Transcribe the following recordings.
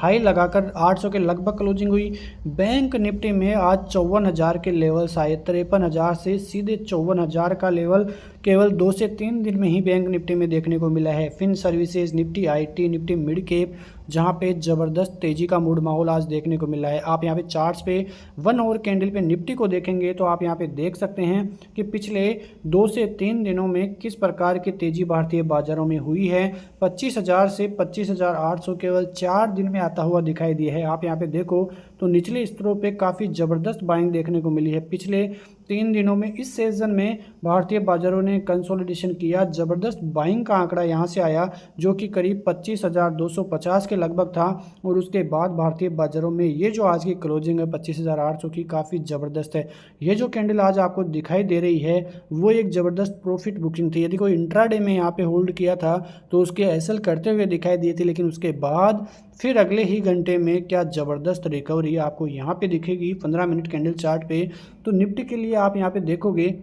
High लगाकर 800 के लगभग क्लोजिंग हुई। बैंक निफ्टी में आज 54,000 के लेवल्स आए। 53,000 से सीधे 54,000 का लेवल केवल 2 से 3 दिन में ही बैंक निफ्टी में देखने को मिला है। Fin services, Nifty IT, Nifty mid cap, जहां पे ज़बरदस्त तेज़ी का मूड माहौल आज देखने को मिला है। आप यहां पे चार्ट्स पे 1 आवर कैंडल पे निफ्टी को देखेंगे तो आप यहां पे देख सकते हैं कि पिछले 2 से 3 दिनों में किस प्रकार की तेज़ी भारतीय बाजारों में हुई है। 25,000 से 25,800 केवल 4 दिन में आता हुआ दिखाई दिया है। आप यहाँ पे देखो तो निचले स्तरों पे काफ़ी ज़बरदस्त बाइंग देखने को मिली है। पिछले 3 दिनों में इस सेशन में भारतीय बाजारों ने कंसोलिडेशन किया। ज़बरदस्त बाइंग का आंकड़ा यहाँ से आया जो कि करीब 25,250 के लगभग था, और उसके बाद भारतीय बाजारों में ये जो आज की क्लोजिंग है 25,800 की, काफ़ी ज़बरदस्त है। ये जो कैंडल आज आपको दिखाई दे रही है वो एक ज़बरदस्त प्रॉफिट बुकिंग थी। यदि कोई इंट्राडे में यहाँ पे होल्ड किया था तो उसके एसएल करते हुए दिखाई दिए थे, लेकिन उसके बाद फिर अगले ही घंटे में क्या ज़बरदस्त रिकवरी आपको यहाँ पे दिखेगी 15 मिनट कैंडल चार्ट पे। तो निफ्टी के लिए आप यहाँ पे देखोगे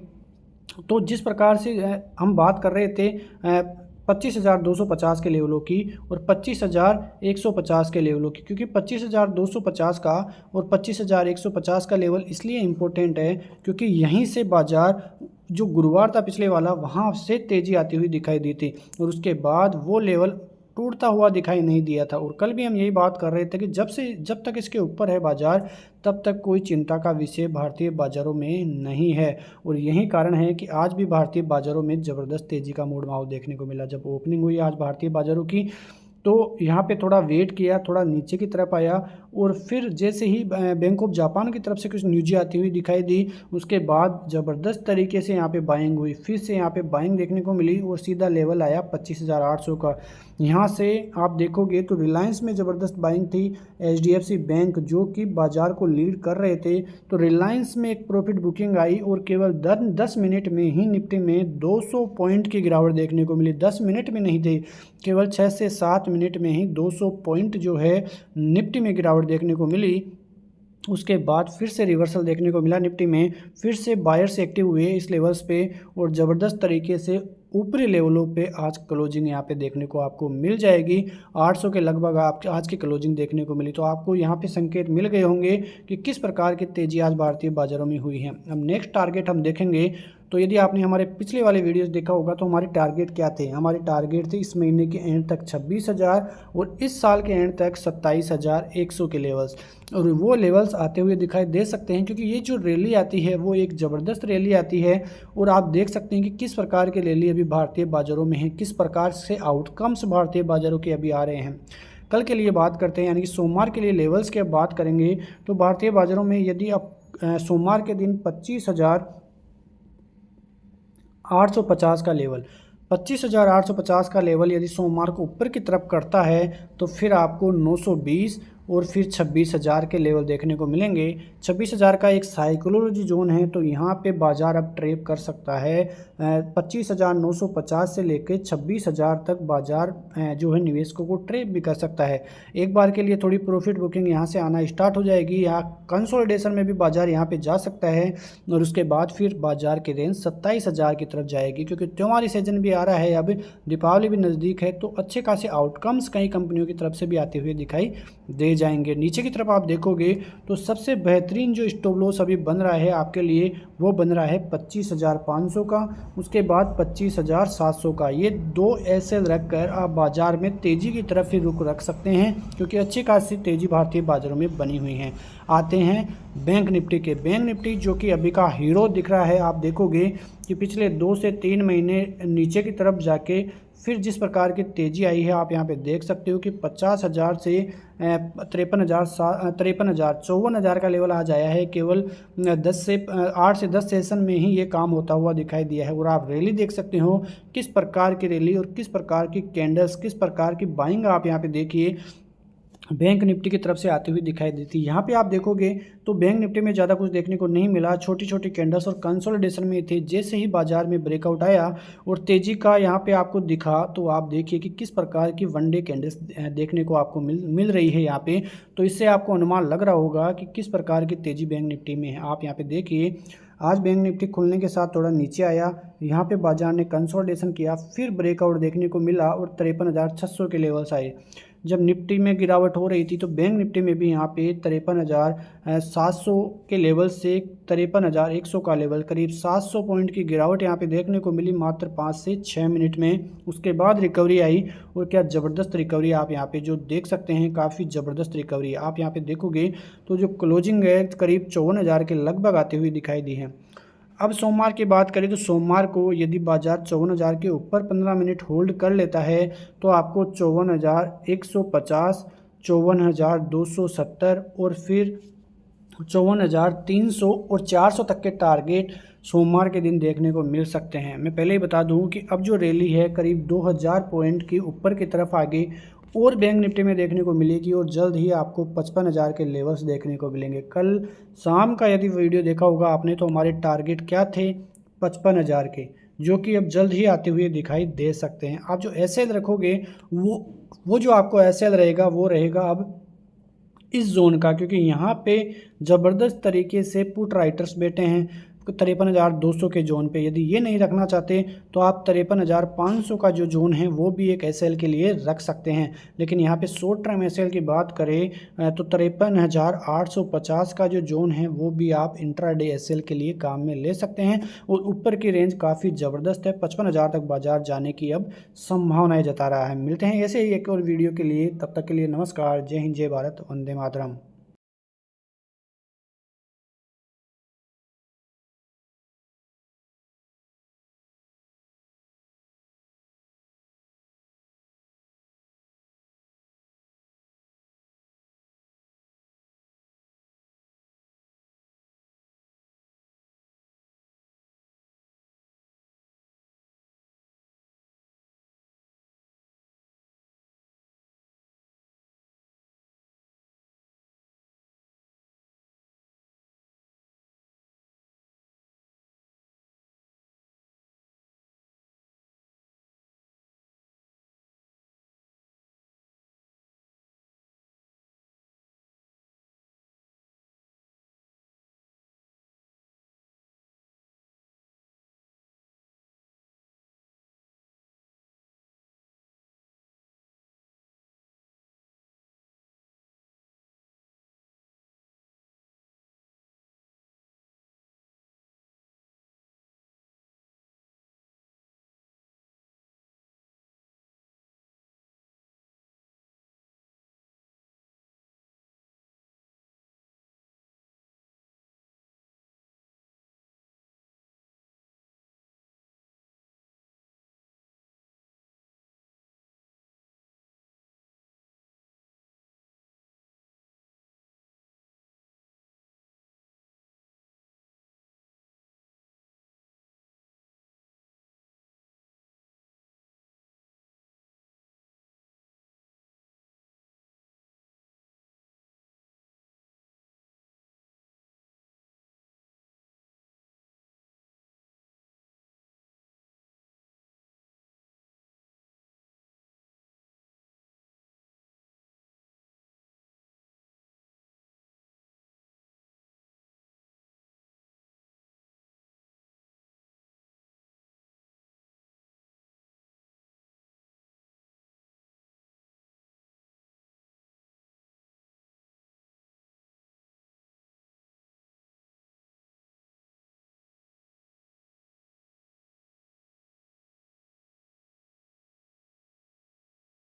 तो जिस प्रकार से हम बात कर रहे थे 25,250 के लेवलों की और 25,150 के लेवलों की, क्योंकि 25,250 का और 25,150 का लेवल इसलिए इम्पोर्टेंट है क्योंकि यहीं से बाजार जो गुरुवार था पिछले वाला, वहाँ से तेज़ी आती हुई दिखाई दी थी और उसके बाद वो लेवल टूटता हुआ दिखाई नहीं दिया था। और कल भी हम यही बात कर रहे थे कि जब तक इसके ऊपर है बाजार, तब तक कोई चिंता का विषय भारतीय बाज़ारों में नहीं है। और यही कारण है कि आज भी भारतीय बाज़ारों में ज़बरदस्त तेज़ी का मूड माहौल देखने को मिला। जब ओपनिंग हुई आज भारतीय बाज़ारों की तो यहाँ पे थोड़ा वेट किया, थोड़ा नीचे की तरफ आया और फिर जैसे ही बैंक ऑफ जापान की तरफ से कुछ न्यूज़ आती हुई दिखाई दी, उसके बाद ज़बरदस्त तरीके से यहाँ पे बाइंग हुई। फिर से यहाँ पे बाइंग देखने को मिली और सीधा लेवल आया 25,800 का। यहाँ से आप देखोगे तो रिलायंस में ज़बरदस्त बाइंग थी। एचडीएफसी बैंक जो कि बाजार को लीड कर रहे थे, तो रिलायंस में एक प्रॉफिट बुकिंग आई और केवल 10 मिनट में ही निफ्टी में 200 पॉइंट की गिरावट देखने को मिली। 10 मिनट में नहीं थी, केवल 6 से 7 मिनट में ही 200 पॉइंट जो है निफ्टी में गिरावट देखने को मिली। उसके बाद फिर से रिवर्सल देखने को मिला निफ्टी में, फिर से बायर्स एक्टिव हुए इस लेवल्स पे और ज़बरदस्त तरीके से ऊपरी लेवलों पे आज क्लोजिंग यहाँ पे देखने को आपको मिल जाएगी। 800 के लगभग आप आज की क्लोजिंग देखने को मिली। तो आपको यहाँ पे संकेत मिल गए होंगे कि किस प्रकार की तेज़ी आज भारतीय बाज़ारों में हुई है। अब नेक्स्ट टारगेट हम देखेंगे तो यदि आपने हमारे पिछले वाले वीडियोस देखा होगा तो हमारे टारगेट क्या थे। हमारे टारगेट थे इस महीने के एंड तक 26,000 और इस साल के एंड तक 27,100 के लेवल्स, और वो लेवल्स आते हुए दिखाई दे सकते हैं क्योंकि ये जो रैली आती है वो एक ज़बरदस्त रैली आती है। और आप देख सकते हैं कि किस प्रकार की रैली अभी भारतीय बाज़ारों में है, किस प्रकार से आउटकम्स भारतीय बाज़ारों के अभी आ रहे हैं। कल के लिए बात करते हैं, यानी कि सोमवार के लिए लेवल्स की बात करेंगे तो भारतीय बाज़ारों में यदि आप सोमवार के दिन 25,850 का लेवल, 25,850 का लेवल यदि सोमवार को ऊपर की तरफ करता है तो फिर आपको 920 और फिर 26,000 के लेवल देखने को मिलेंगे। 26,000 का एक साइकोलॉजी जोन है, तो यहाँ पे बाजार अब ट्रेप कर सकता है 25,950 से लेकर 26,000 तक बाजार जो है निवेशकों को ट्रेप भी कर सकता है। एक बार के लिए थोड़ी प्रॉफिट बुकिंग यहाँ से आना स्टार्ट हो जाएगी, यहाँ कंसोलिडेशन में भी बाजार यहाँ पे जा सकता है और उसके बाद फिर बाजार की रेंज 27,000 की तरफ जाएगी क्योंकि त्योहारी सीजन भी आ रहा है, अब दीपावली भी नज़दीक है, तो अच्छे खासे आउटकम्स कई कंपनियों की तरफ से भी आते हुए दिखाई दे जाएंगे। नीचे की तरफ आप देखोगे तो सबसे बेहतरीन जो स्टॉप लॉस अभी बन रहा है आपके लिए वो बन रहा है 25,500 का, उसके बाद 25,700 का। ये दो एसएल रखकर आप बाजार में तेज़ी की तरफ ही रुख रख सकते हैं क्योंकि अच्छी खासी तेज़ी भारतीय बाजारों में बनी हुई है। आते हैं बैंक निफ्टी के। बैंक निफ्टी जो कि अभी का हीरो दिख रहा है, आप देखोगे कि पिछले 2 से 3 महीने नीचे की तरफ जाके फिर जिस प्रकार की तेज़ी आई है आप यहाँ पे देख सकते हो कि 50,000 से 54,000 का लेवल आज आया है। केवल 8 से 10 सेशन में ही ये काम होता हुआ दिखाई दिया है। और आप रैली देख सकते हो किस प्रकार की रैली और किस प्रकार की कैंडल्स, किस प्रकार की बाइंग आप यहाँ पे देखिए बैंक निफ्टी की तरफ से आती हुई दिखाई देती है। यहाँ पे आप देखोगे तो बैंक निफ्टी में ज़्यादा कुछ देखने को नहीं मिला, छोटी छोटी कैंडल्स और कंसोलिडेशन में थे। जैसे ही बाजार में ब्रेकआउट आया और तेज़ी का यहाँ पे आपको दिखा तो आप देखिए कि किस प्रकार की वनडे कैंडल्स देखने को आपको मिल रही है यहाँ पे। तो इससे आपको अनुमान लग रहा होगा कि किस प्रकार की तेज़ी बैंक निफ्टी में है। आप यहाँ पे देखिए आज बैंक निफ्टी खुलने के साथ थोड़ा नीचे आया, यहाँ पे बाजार ने कंसोलिडेशन किया, फिर ब्रेकआउट देखने को मिला और 53,600 के लेवल्स आए। जब निफ्टी में गिरावट हो रही थी तो बैंक निफ्टी में भी यहाँ पे 53,700 के लेवल से 53,100 का लेवल, करीब 700 पॉइंट की गिरावट यहाँ पे देखने को मिली मात्र 5 से 6 मिनट में। उसके बाद रिकवरी आई और क्या ज़बरदस्त रिकवरी आप यहाँ पे जो देख सकते हैं, काफ़ी ज़बरदस्त रिकवरी आप यहाँ पे देखोगे तो जो क्लोजिंग है करीब 54,000 के लगभग आते हुए दिखाई दी है। अब सोमवार की बात करें तो सोमवार को यदि बाजार 54,000 के ऊपर 15 मिनट होल्ड कर लेता है तो आपको 54,150, 54,270 और फिर 54,300 और 400 तक के टारगेट सोमवार के दिन देखने को मिल सकते हैं। मैं पहले ही बता दूं कि अब जो रैली है करीब 2,000 पॉइंट की ऊपर की तरफ आगे और बैंक निफ्टी में देखने को मिलेगी और जल्द ही आपको 55,000 के लेवल्स देखने को मिलेंगे। कल शाम का यदि वीडियो देखा होगा आपने तो हमारे टारगेट क्या थे 55,000 के, जो कि अब जल्द ही आते हुए दिखाई दे सकते हैं। आप जो एसएल रखोगे वो जो आपको एसएल रहेगा वो रहेगा अब इस जोन का, क्योंकि यहाँ पे ज़बरदस्त तरीके से पुट राइटर्स बैठे हैं 53,200 के जोन पे। यदि ये नहीं रखना चाहते तो आप 53,500 का जो जोन है वो भी एक एसएल के लिए रख सकते हैं। लेकिन यहाँ पे शॉर्ट टर्म एसएल की बात करें तो 53,850 का जो जोन है वो भी आप इंट्राडे एसएल के लिए काम में ले सकते हैं। और ऊपर की रेंज काफ़ी ज़बरदस्त है, 55,000 तक बाजार जाने की अब संभावनाएं जता रहा है। मिलते हैं ऐसे ही एक और वीडियो के लिए, तब तक के लिए नमस्कार, जय हिंद, जय भारत, वंदे मातरम।